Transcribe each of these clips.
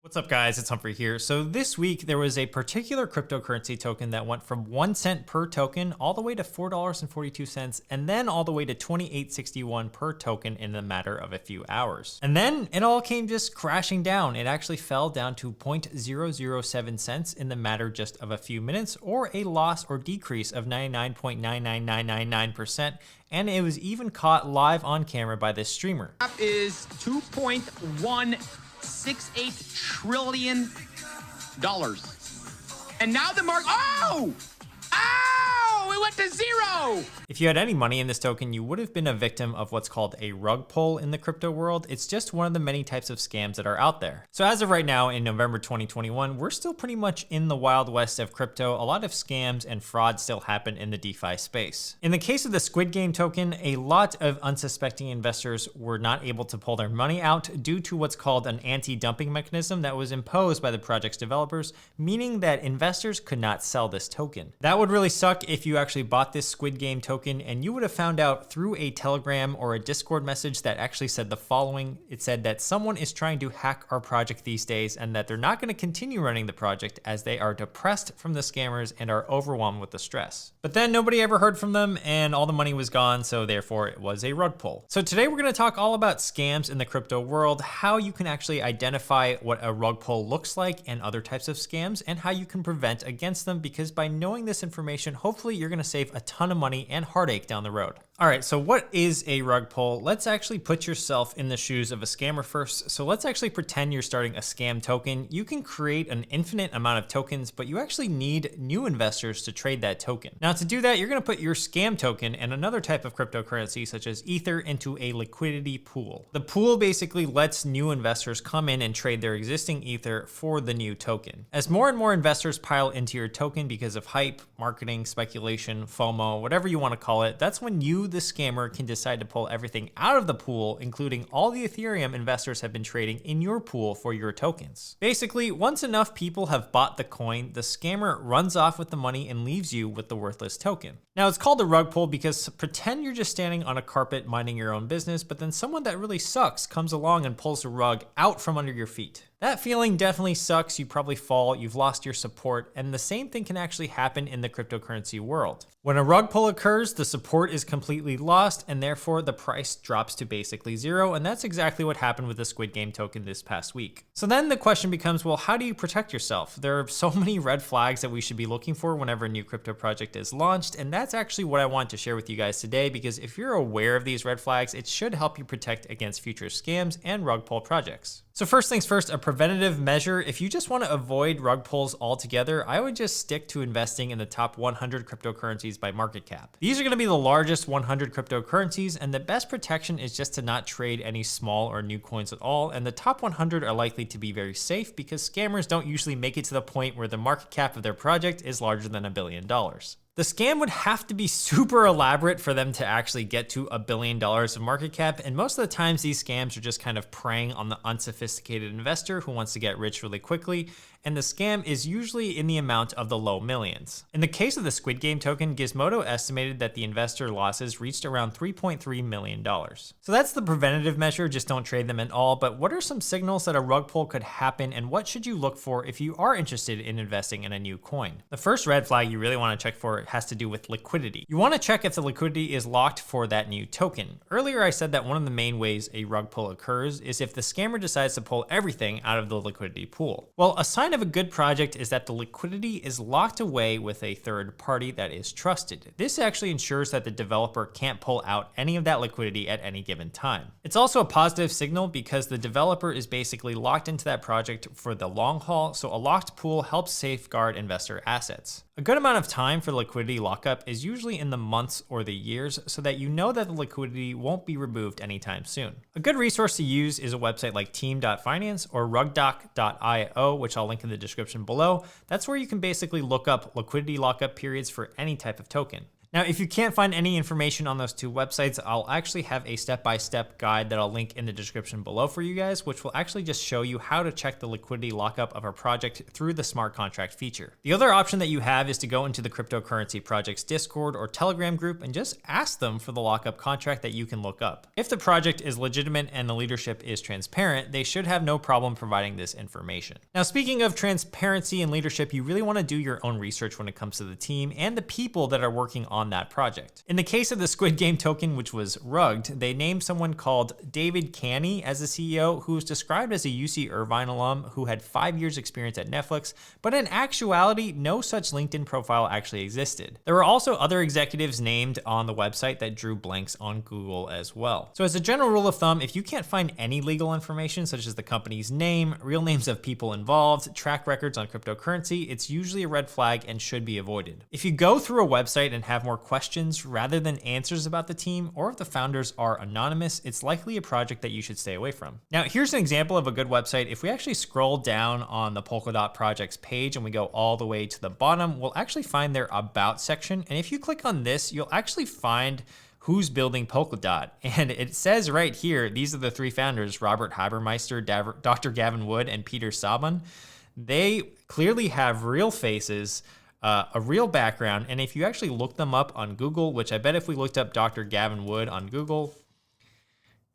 What's up, guys? It's Humphrey here. So this week there was a particular cryptocurrency token that went from 1 cent per token all the way to $4.42 and then all the way to $28.61 per token in the matter of a few hours. And then it all came just crashing down. It actually fell down to 0.007 cents in the matter just of a few minutes, or a loss or decrease of 99.99999%. And it was even caught live on camera by this streamer. That is $2.168 trillion. And now the market, it went to zero. If you had any money in this token, you would have been a victim of what's called a rug pull in the crypto world. It's just one of the many types of scams that are out there. So as of right now, in November 2021, we're still pretty much in the wild west of crypto. A lot of scams and fraud still happen in the DeFi space. In the case of the Squid Game token, a lot of unsuspecting investors were not able to pull their money out due to what's called an anti-dumping mechanism that was imposed by the project's developers, meaning that investors could not sell this token. That would really suck if you actually bought this Squid Game token and you would have found out through a Telegram or a Discord message that actually said the following. It said that someone is trying to hack our project these days and that they're not going to continue running the project as they are depressed from the scammers and are overwhelmed with the stress. But then nobody ever heard from them and all the money was gone, so therefore it was a rug pull. So today we're going to talk all about scams in the crypto world, how you can actually identify what a rug pull looks like and other types of scams, and how you can prevent against them, because by knowing this information, hopefully you're going to save a ton of money and heartache down the road. All right, so what is a rug pull? Let's actually put yourself in the shoes of a scammer first. So let's actually pretend you're starting a scam token. You can create an infinite amount of tokens, but you actually need new investors to trade that token. Now to do that, you're gonna put your scam token and another type of cryptocurrency such as Ether into a liquidity pool. The pool basically lets new investors come in and trade their existing Ether for the new token. As more and more investors pile into your token because of hype, marketing, speculation, FOMO, whatever you wanna call it, that's when you, the scammer, can decide to pull everything out of the pool, including all the Ethereum investors have been trading in your pool for your tokens. Basically, once enough people have bought the coin, the scammer runs off with the money and leaves you with the worthless token. Now it's called a rug pull because pretend you're just standing on a carpet minding your own business, but then someone that really sucks comes along and pulls the rug out from under your feet. That feeling definitely sucks. You probably fall, you've lost your support, and the same thing can actually happen in the cryptocurrency world. When a rug pull occurs, the support is completely lost and therefore the price drops to basically zero, and that's exactly what happened with the Squid Game token this past week. So then the question becomes, well, how do you protect yourself? There are so many red flags that we should be looking for whenever a new crypto project is launched, and that's actually what I want to share with you guys today, because if you're aware of these red flags, it should help you protect against future scams and rug pull projects. So first things first, a preventative measure. If you just want to avoid rug pulls altogether, I would just stick to investing in the top 100 cryptocurrencies by market cap. These are going to be the largest 100 cryptocurrencies, and the best protection is just to not trade any small or new coins at all, and the top 100 are likely to be very safe because scammers don't usually make it to the point where the market cap of their project is larger than $1 billion. The scam would have to be super elaborate for them to actually get to $1 billion of market cap, and most of the times these scams are just kind of preying on the unsophisticated investor who wants to get rich really quickly, and the scam is usually in the amount of the low millions. In the case of the Squid Game token, Gizmodo estimated that the investor losses reached around $3.3 million. So that's the preventative measure, just don't trade them at all. But what are some signals that a rug pull could happen, and what should you look for if you are interested in investing in a new coin? The first red flag you really want to check for has to do with liquidity. You want to check if the liquidity is locked for that new token. Earlier I said that one of the main ways a rug pull occurs is if the scammer decides to pull everything out of the liquidity pool. Well, a sign of a good project is that the liquidity is locked away with a third party that is trusted. This actually ensures that the developer can't pull out any of that liquidity at any given time. It's also a positive signal because the developer is basically locked into that project for the long haul, so a locked pool helps safeguard investor assets. A good amount of time for the liquidity lockup is usually in the months or the years, so that you know that the liquidity won't be removed anytime soon. A good resource to use is a website like team.finance or rugdoc.io, which I'll link in the description below. That's where you can basically look up liquidity lockup periods for any type of token. Now, if you can't find any information on those two websites, I'll actually have a step-by-step guide that I'll link in the description below for you guys, which will actually just show you how to check the liquidity lockup of a project through the smart contract feature. The other option that you have is to go into the cryptocurrency project's Discord or Telegram group and just ask them for the lockup contract that you can look up. If the project is legitimate and the leadership is transparent, they should have no problem providing this information. Now, speaking of transparency and leadership, you really want to do your own research when it comes to the team and the people that are working on that project. In the case of the Squid Game token, which was rugged, they named someone called David Canny as the CEO, who was described as a UC Irvine alum who had 5 years experience at Netflix, but in actuality, no such LinkedIn profile actually existed. There were also other executives named on the website that drew blanks on Google as well. So as a general rule of thumb, if you can't find any legal information, such as the company's name, real names of people involved, track records on cryptocurrency, it's usually a red flag and should be avoided. If you go through a website and have more questions rather than answers about the team, or if the founders are anonymous, it's likely a project that you should stay away from. Now, here's an example of a good website. If we actually scroll down on the Polkadot project's page and we go all the way to the bottom, we'll actually find their About section. And if you click on this, you'll actually find who's building Polkadot. And it says right here, these are the three founders, Robert Habermeister, Dr. Gavin Wood, and Peter Saban. They clearly have real faces, a real background. And if you actually look them up on Google, which I bet if we looked up Dr. Gavin Wood on Google,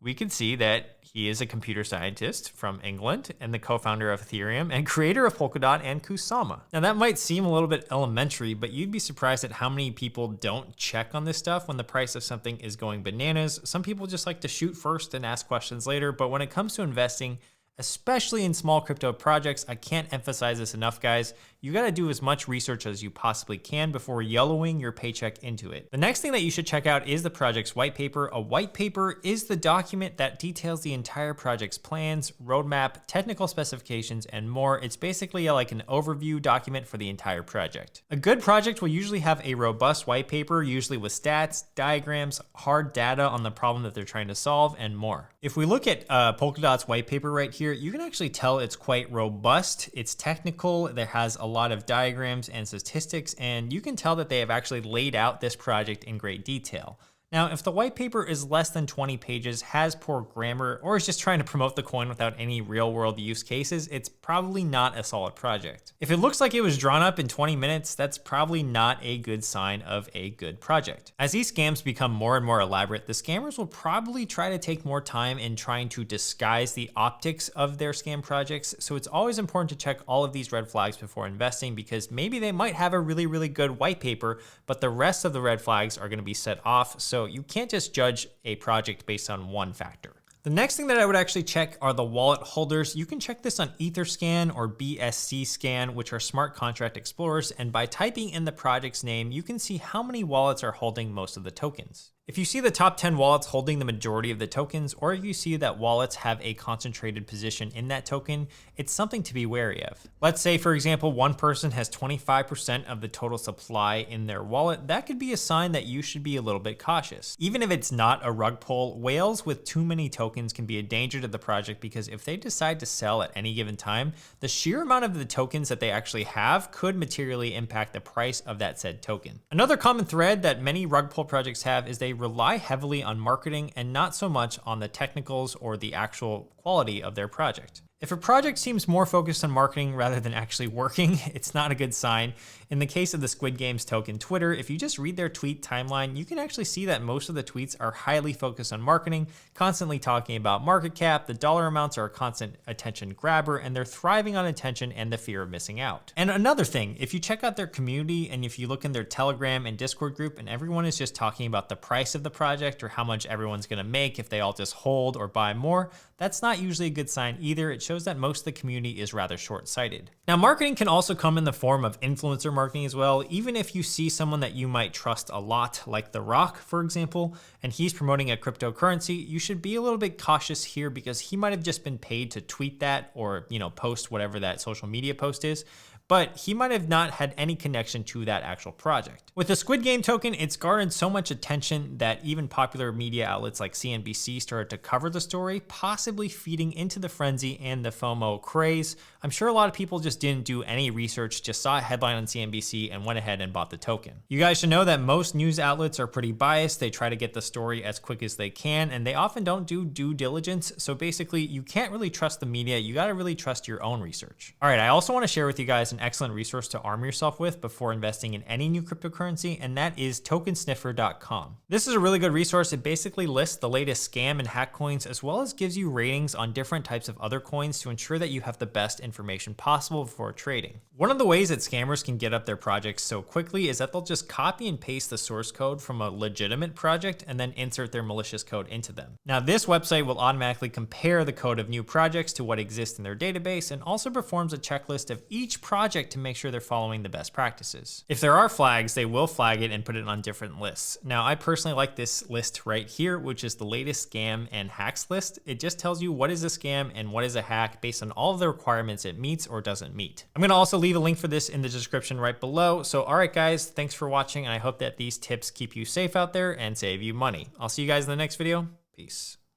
we could see that he is a computer scientist from England and the co-founder of Ethereum and creator of Polkadot and Kusama. Now that might seem a little bit elementary, but you'd be surprised at how many people don't check on this stuff when the price of something is going bananas. Some people just like to shoot first and ask questions later, but when it comes to investing, especially in small crypto projects, I can't emphasize this enough, guys. You gotta do as much research as you possibly can before yellowing your paycheck into it. The next thing that you should check out is the project's white paper. A white paper is the document that details the entire project's plans, roadmap, technical specifications, and more. It's basically like an overview document for the entire project. A good project will usually have a robust white paper, usually with stats, diagrams, hard data on the problem that they're trying to solve, and more. If we look at Polkadot's white paper right here, you can actually tell it's quite robust. It's technical. There has a lot of diagrams and statistics, and you can tell that they have actually laid out this project in great detail. Now, if the white paper is less than 20 pages, has poor grammar, or is just trying to promote the coin without any real world use cases, it's probably not a solid project. If it looks like it was drawn up in 20 minutes, that's probably not a good sign of a good project. As these scams become more and more elaborate, the scammers will probably try to take more time in trying to disguise the optics of their scam projects, so it's always important to check all of these red flags before investing, because maybe they might have a really good white paper, but the rest of the red flags are going to be set off, so you can't just judge a project based on one factor. The next thing that I would actually check are the wallet holders. You can check this on Etherscan or BSC Scan, which are smart contract explorers, and by typing in the project's name, you can see how many wallets are holding most of the tokens. If you see the top 10 wallets holding the majority of the tokens, or if you see that wallets have a concentrated position in that token, it's something to be wary of. Let's say, for example, one person has 25% of the total supply in their wallet. That could be a sign that you should be a little bit cautious. Even if it's not a rug pull, whales with too many tokens can be a danger to the project, because if they decide to sell at any given time, the sheer amount of the tokens that they actually have could materially impact the price of that said token. Another common thread that many rug pull projects have is they rely heavily on marketing and not so much on the technicals or the actual quality of their project. If a project seems more focused on marketing rather than actually working, it's not a good sign. In the case of the Squid Games token Twitter, if you just read their tweet timeline, you can actually see that most of the tweets are highly focused on marketing, constantly talking about market cap, the dollar amounts are a constant attention grabber, and they're thriving on attention and the fear of missing out. And another thing, if you check out their community and if you look in their Telegram and Discord group and everyone is just talking about the price of the project or how much everyone's gonna make if they all just hold or buy more, that's not usually a good sign either. It shows that most of the community is rather short-sighted. Now, marketing can also come in the form of influencer marketing as well. Even if you see someone that you might trust a lot, like The Rock, for example, and he's promoting a cryptocurrency, you should be a little bit cautious here, because he might have just been paid to tweet that or, post whatever that social media post is, but he might have not had any connection to that actual project. With the Squid Game token, it's garnered so much attention that even popular media outlets like CNBC started to cover the story, possibly feeding into the frenzy and the FOMO craze. I'm sure a lot of people just didn't do any research, just saw a headline on CNBC and went ahead and bought the token. You guys should know that most news outlets are pretty biased. They try to get the story as quick as they can, and they often don't do due diligence. So basically, you can't really trust the media. You gotta really trust your own research. All right, I also wanna share with you guys an excellent resource to arm yourself with before investing in any new cryptocurrency, and that is TokenSniffer.com. This is a really good resource. It basically lists the latest scam and hack coins, as well as gives you ratings on different types of other coins to ensure that you have the best information possible before trading. One of the ways that scammers can get up their projects so quickly is that they'll just copy and paste the source code from a legitimate project and then insert their malicious code into them. Now, this website will automatically compare the code of new projects to what exists in their database and also performs a checklist of each project to make sure they're following the best practices. If there are flags, they will flag it and put it on different lists. Now, I personally like this list right here, which is the latest scam and hacks list. It just tells you what is a scam and what is a hack based on all of the requirements it meets or doesn't meet. I'm gonna also leave a link for this in the description right below. So, all right, guys, thanks for watching, and I hope that these tips keep you safe out there and save you money. I'll see you guys in the next video. Peace.